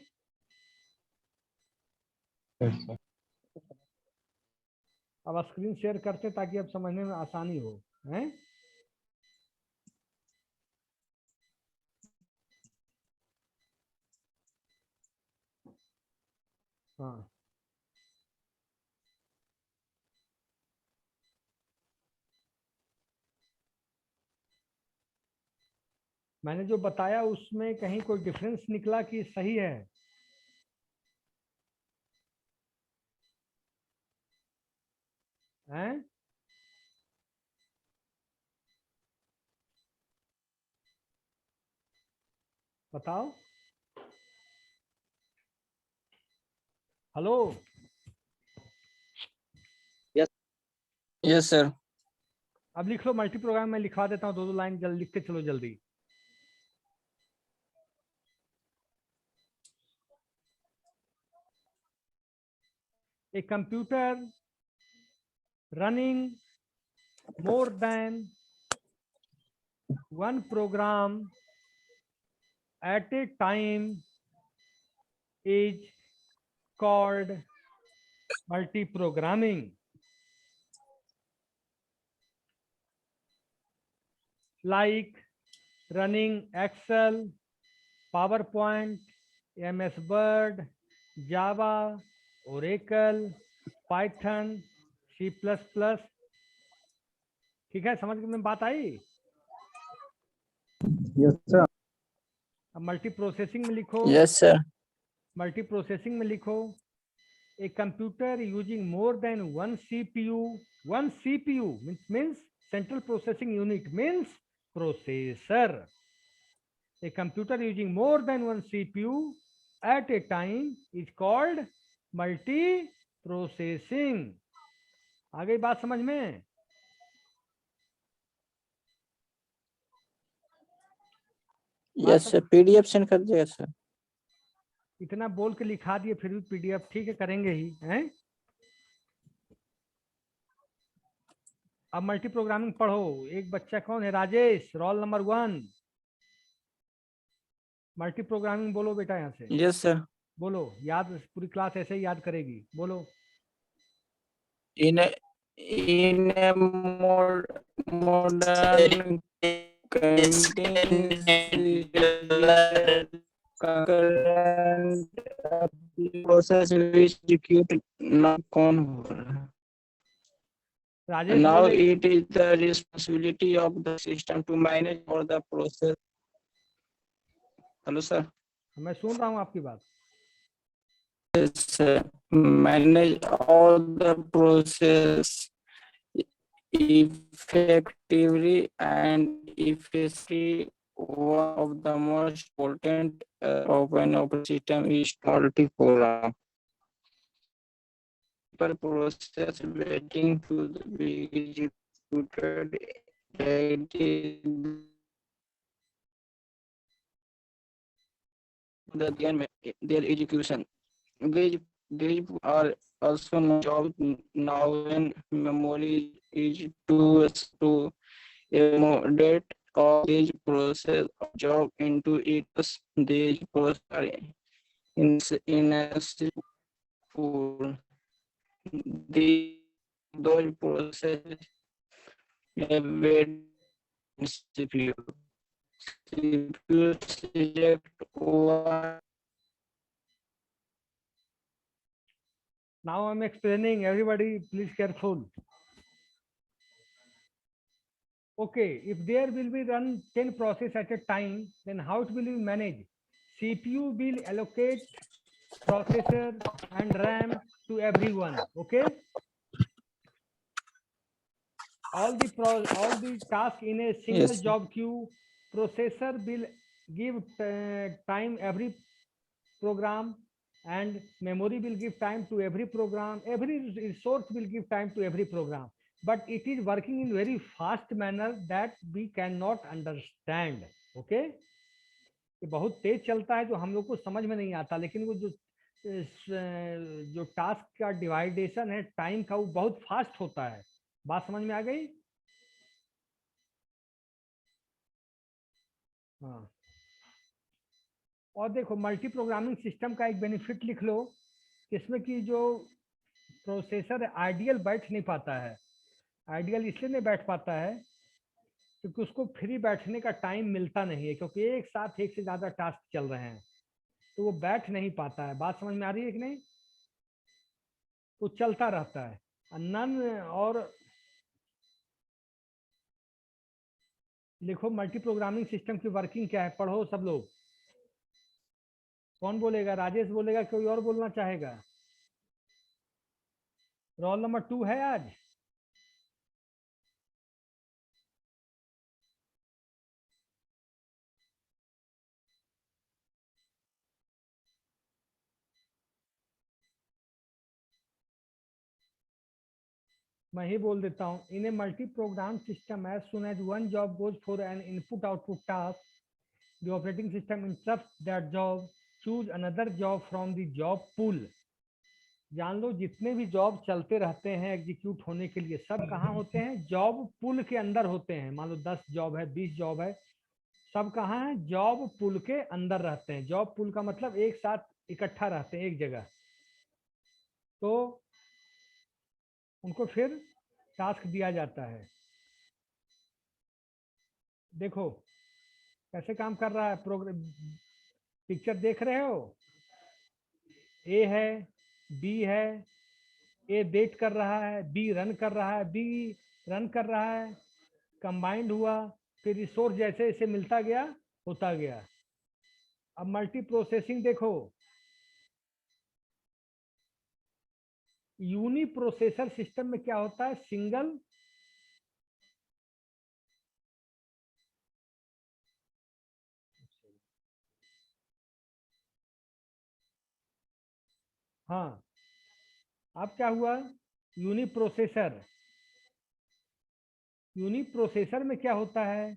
Speaker 9: Yes sir.
Speaker 1: अब स्क्रीन शेयर करते ताकि अब समझने में आसानी हो, हैं? हाँ, मैंने जो बताया उसमें कहीं कोई डिफरेंस निकला कि सही है? हैं? बताओ। Hello,
Speaker 7: yes sir.
Speaker 1: अब लिख लो मल्टी प्रोग्राम। मैं लिखवा देता हूँ, 2-2 लाइन जल्दी लिख के चलो जल्दी। A computer running more than one program at a time is called multi-programming. Like running Excel, PowerPoint, MS Word, Java, Oracle, Python, C++. ठीक है, समझ में बात आई?
Speaker 9: Yes, sir.
Speaker 1: अब मल्टी प्रोसेसिंग में लिखो.
Speaker 8: Yes, sir.
Speaker 1: मल्टी प्रोसेसिंग में लिखो, a computer using more than one CPU means central processing unit means processor. A computer using more than one CPU at a time is called multi processing. आ गई बात समझ में?
Speaker 8: Yes, sir. PDF send कर दिया sir.
Speaker 1: इतना बोल के लिखा दिए फिर भी PDF ठीक है, करेंगे ही हैं. अब मल्टी प्रोग्रामिंग पढ़ो. एक बच्चा कौन है? Rajesh, roll number 1. Multi programming बोलो बेटा यहाँ से.
Speaker 8: Yes, sir.
Speaker 1: बोलो. याद, पूरी क्लास ऐसे ही याद करेगी. बोलो.
Speaker 8: In a modern concurrent process which execute now कौन हो रहा है?
Speaker 1: राजेश
Speaker 8: Now
Speaker 1: बोले.
Speaker 8: it is the responsibility of the system to manage all the process. Hello, sir.
Speaker 1: मैं सुन रहा हूँ आपकी बात.
Speaker 8: Yes, sir. Manage all the process effectively and efficiently. One of the most important of an operating system is multi-program. Per process waiting to be executed. Their execution. These are also known job now when memory is to accommodate all these process of job into it. These process are in a pool. Those processes have CPU. CPU select one.
Speaker 1: Now I'm explaining. Everybody, please careful. Okay, if there will be run 10 process at a time, then how it will be managed? CPU will allocate processor and RAM to everyone. Okay. All the tasks in a single
Speaker 8: Yes.
Speaker 1: job queue. Processor will give time every program, and memory will give time to every program. Every resource will give time to every program. But it is working in very fast manner that we cannot understand. Okay. ये बहुत तेज चलता है जो हम लोग को समझ में नहीं आता, लेकिन वो जो टास्क का डिवाइडेशन है टाइम का, वो बहुत फास्ट होता है. बात समझ में आ गई? हाँ. और देखो, मल्टी प्रोग्रामिंग सिस्टम का एक बेनिफिट लिख लो, इसमें कि जो प्रोसेसर आइडियल बैठ नहीं पाता है. आइडियल इसलिए नहीं बैठ पाता है क्योंकि उसको फ्री बैठने का टाइम मिलता नहीं है, क्योंकि एक साथ एक से ज्यादा टास्क चल रहे हैं, तो वो बैठ नहीं पाता है. बात समझ में आ रही है कि नहीं? वो चलता रहता है. नन और लिखो मल्टी प्रोग्रामिंग सिस्टम की वर्किंग क्या है. पढ़ो सब लोग. कौन बोलेगा? राजेश बोलेगा, कोई और बोलना चाहेगा? रोल नंबर 2 है आज. मैं ही बोल देता हूँ. In a multi program system, as soon as one job goes for an input output task, the operating system interrupts that job, choose another job from the job pool. जान लो, जितने भी जॉब चलते रहते हैं एग्जीक्यूट होने के लिए, सब कहाँ होते हैं? जॉब पूल के अंदर होते हैं. मान लो 10 जॉब है, 20 जॉब है, सब कहाँ है? जॉब पूल के अंदर रहते हैं। जॉब पूल का मतलब एक साथ इकट्ठा रहते हैं एक जगह, तो उनको फिर टास्क दिया जाता है। देखो कैसे काम कर रहा है प्रोग्राम, पिक्चर देख रहे हो? ए है, बी है, ए वेट कर रहा है, बी रन कर रहा है, बी रन कर रहा है, कंबाइंड हुआ, फिर रिसोर्स जैसे जैसे मिलता गया होता गया। अब मल्टी प्रोसेसिंग देखो, यूनी प्रोसेसर सिस्टम में क्या होता है? सिंगल हाँ, अब क्या हुआ? यूनी प्रोसेसर, यूनी प्रोसेसर में क्या होता है?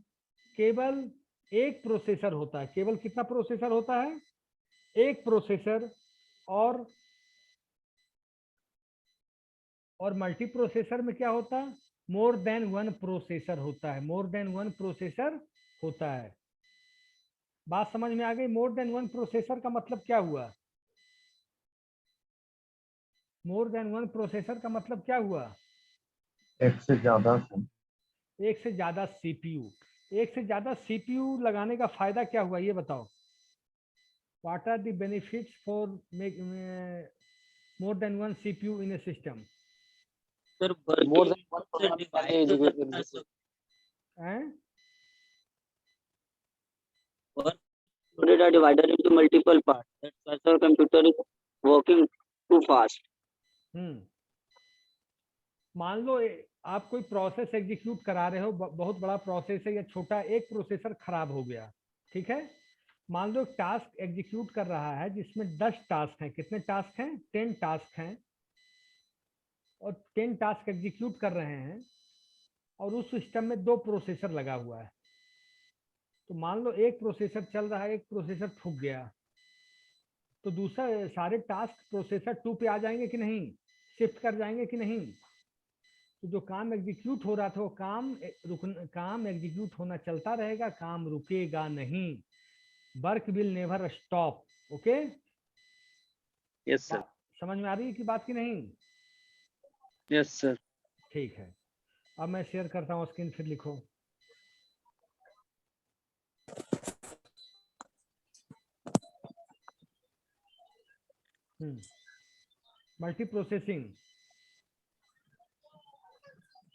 Speaker 1: केवल एक प्रोसेसर होता है। केवल कितना प्रोसेसर होता है? एक प्रोसेसर। और मल्टी प्रोसेसर में क्या होता है? मोर देन वन प्रोसेसर होता है। मोर देन वन प्रोसेसर होता है। बात समझ में आ गई? मोर देन वन प्रोसेसर का मतलब क्या हुआ? मोर देन वन प्रोसेसर का मतलब क्या हुआ?
Speaker 9: एक से ज्यादा से।
Speaker 1: एक से ज्यादा सीपीयू। एक से ज्यादा सीपीयू लगाने का फायदा क्या हुआ ये बताओ? What are the benefits for make more than one CPU in a system?
Speaker 7: Sir
Speaker 4: More than
Speaker 7: working
Speaker 4: one
Speaker 7: से
Speaker 4: program
Speaker 7: डिवाइड हो
Speaker 4: execute-
Speaker 7: सकता है सब, work loaded are divided into multiple parts. That cursor computer is working too fast.
Speaker 1: मान लो आप कोई process execute करा रहे हो, बहुत बड़ा प्रोसेस है या छोटा, एक प्रोसेसर खराब हो गया, ठीक है? मान लो टास्क एग्जीक्यूट कर रहा है जिसमें 10 टास्क हैं। कितने टास्क हैं? 10 टास्क हैं, और 10 टास्क एग्जीक्यूट कर रहे हैं, और उस सिस्टम में 2 प्रोसेसर लगा हुआ है। तो मान लो एक प्रोसेसर चल रहा है, एक प्रोसेसर ठुक गया, तो दूसरा सारे टास्क प्रोसेसर 2 पे आ जाएंगे कि नहीं? शिफ्ट कर जाएंगे कि नहीं? तो जो काम एग्जीक्यूट हो रहा था वो काम एग्जीक्यूट होना चलता रहेगा, काम रुकेगा नहीं। Work will never stop. Okay,
Speaker 4: Yes sir.
Speaker 1: समझ में आ रही है कि बात की नहीं?
Speaker 4: Yes sir.
Speaker 1: ठीक है, अब मैं शेयर करता हूँ स्क्रीन, फिर लिखो। मल्टी प्रोसेसिंग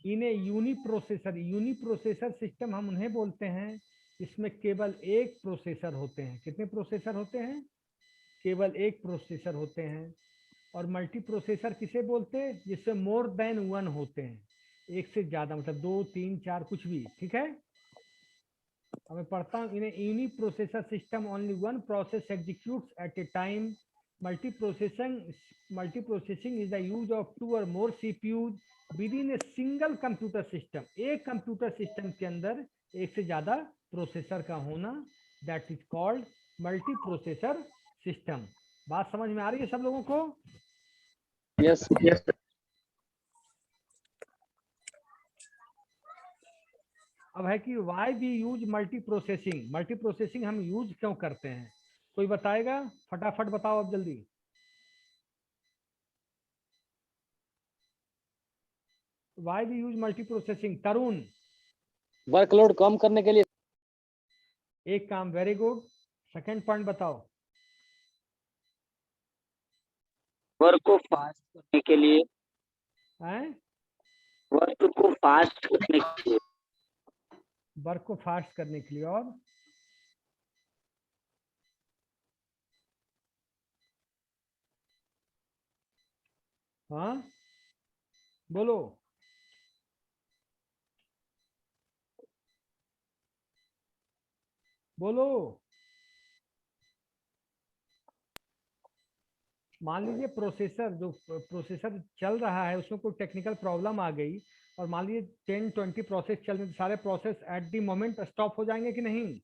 Speaker 1: इन ए यूनिप्रोसेसर। यूनिप्रोसेसर सिस्टम हम उन्हें बोलते हैं इसमें केवल एक प्रोसेसर होते हैं। कितने प्रोसेसर होते हैं? केवल एक प्रोसेसर होते हैं। और मल्टी प्रोसेसर किसे बोलते हैं? जिससे मोर देन वन होते हैं, एक से ज्यादा, मतलब 2, 3, 4 कुछ भी, ठीक है? अब मैं पढ़ता हूँ। In unique processor system only one process executes at a time. Multi processing is the use of 2 or more CPUs within a single computer system. एक कंप्यूटर सिस्टम के अंदर एक से ज्यादा प्रोसेसर का होना, that is called multi processor system. बात समझ में आ रही है सब लोगों को?
Speaker 4: Yes. Yes sir.
Speaker 1: अब है कि why we use multi processing. Multi processing हम यूज क्यों करते हैं? कोई बताएगा? फटाफट बताओ अब जल्दी। Why we use multi processing? Tarun,
Speaker 4: workload कम करने के लिए।
Speaker 1: एक काम, वेरी गुड। सेकंड पॉइंट बताओ।
Speaker 7: वर्क को फास्ट करने के लिए,
Speaker 1: हैं?
Speaker 7: वर्क को फास्ट करने के लिए,
Speaker 1: वर्क को फास्ट करने के लिए। और हाँ बोलो। बोलो। मान लीजिए प्रोसेसर, जो प्रोसेसर चल रहा है उसमें कोई टेक्निकल प्रॉब्लम आ गई, और मान लीजिए 10-20 प्रोसेस चल रहे, सारे process at the moment stop हो जाएंगे कि नहीं?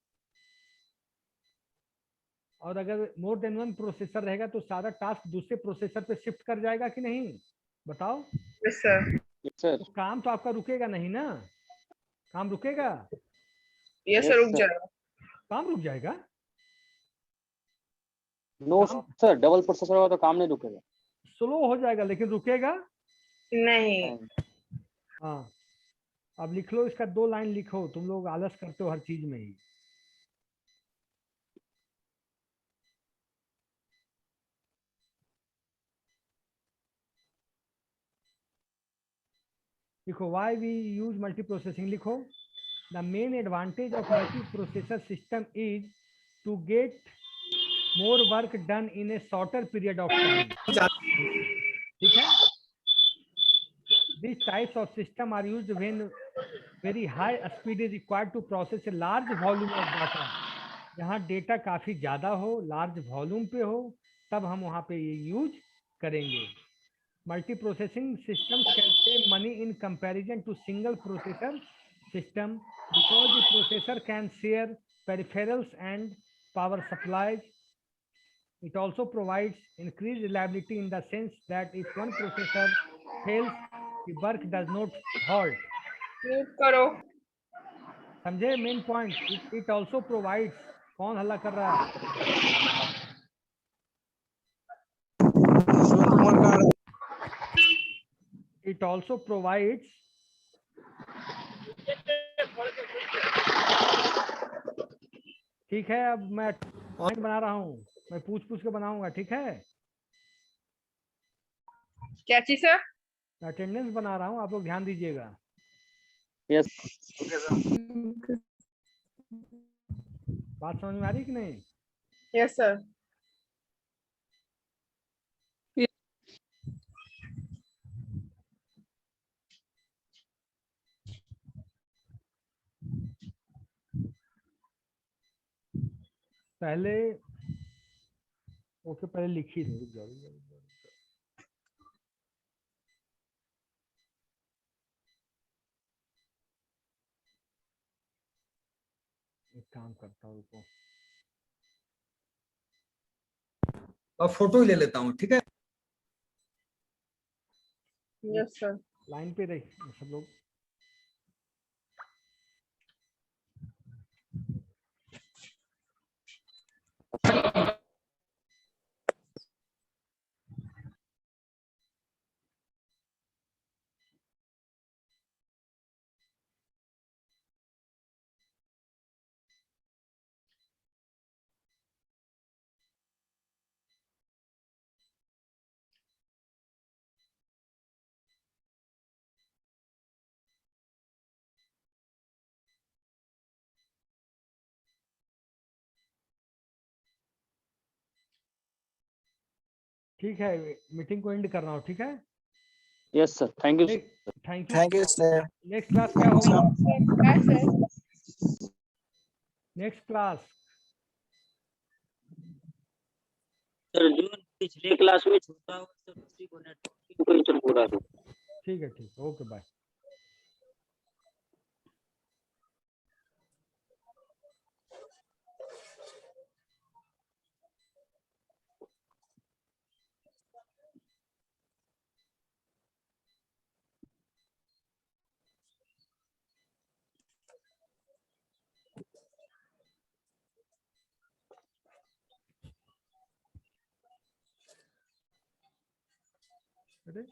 Speaker 1: और अगर मोर देन वन प्रोसेसर रहेगा तो सारा टास्क दूसरे प्रोसेसर पे शिफ्ट कर जाएगा कि नहीं? बताओ।
Speaker 6: Yes sir.
Speaker 4: Yes sir.
Speaker 1: तो काम तो आपका रुकेगा नहीं ना? काम रुकेगा?
Speaker 6: Yes sir, रुक जाएगा।
Speaker 1: काम रुक जाएगा?
Speaker 4: नो
Speaker 1: काम
Speaker 4: सर, डबल प्रोसेसर होगा तो काम नहीं रुकेगा।
Speaker 1: स्लो हो जाएगा लेकिन रुकेगा
Speaker 6: नहीं।
Speaker 1: हाँ। अब लिख लो, इसका 2 लाइन लिखो, तुम लोग आलस करते हो हर चीज में ही। लिखो why we use multi processing. लिखो the main advantage of multi processor system is to get more work done in a shorter period of time. ठीक है। These types of system are used when very high speed is required to process a large volume of data। जहाँ data काफी ज्यादा हो, large volume पे हो, तब हम वहाँ पे ये यूज करेंगे। Multi processing system can save money in comparison to single processor system because the processor can share peripherals and power supplies. It also provides increased reliability in the sense that if one processor fails, the work does not halt.
Speaker 6: Mute करो।
Speaker 1: समझे main point? It also provides. कौन हल्ला कर रहा है? It also provides ठीक है। अब मैं पॉइंट बना रहा हूँ, मैं पूछ पूछ के बनाऊंगा। ठीक है,
Speaker 6: क्या चीज सर?
Speaker 1: अटेंडेंस बना रहा हूँ, आप लोग ध्यान दीजिएगा।
Speaker 4: यस
Speaker 1: बात समझ में आ रही कि नहीं?
Speaker 6: Yes sir.
Speaker 1: पहले ओके, पहले लिखी दो। रुक जाओ, रुक जाओ, रुक जाओ, रुक जाओ। एक काम करता हूँ, रुको।
Speaker 10: और फोटो ही ले लेता हूँ, ठीक है।
Speaker 6: Yes sir.
Speaker 1: लाइन पे रही सब लोग। ठीक है, मीटिंग को एंड कर रहा हूँ। ठीक है,
Speaker 4: yes sir, thank you.
Speaker 1: Thank you.
Speaker 8: Thank you sir.
Speaker 1: Next class क्या होगा?
Speaker 6: Bye sir.
Speaker 1: Next class
Speaker 7: sir जो पिछले क्लास में छूटा हुआ सर उसी को नेटवर्किंग को ही सर पूरा दो।
Speaker 1: ठीक है, ठीक है, ओके बाय। अरे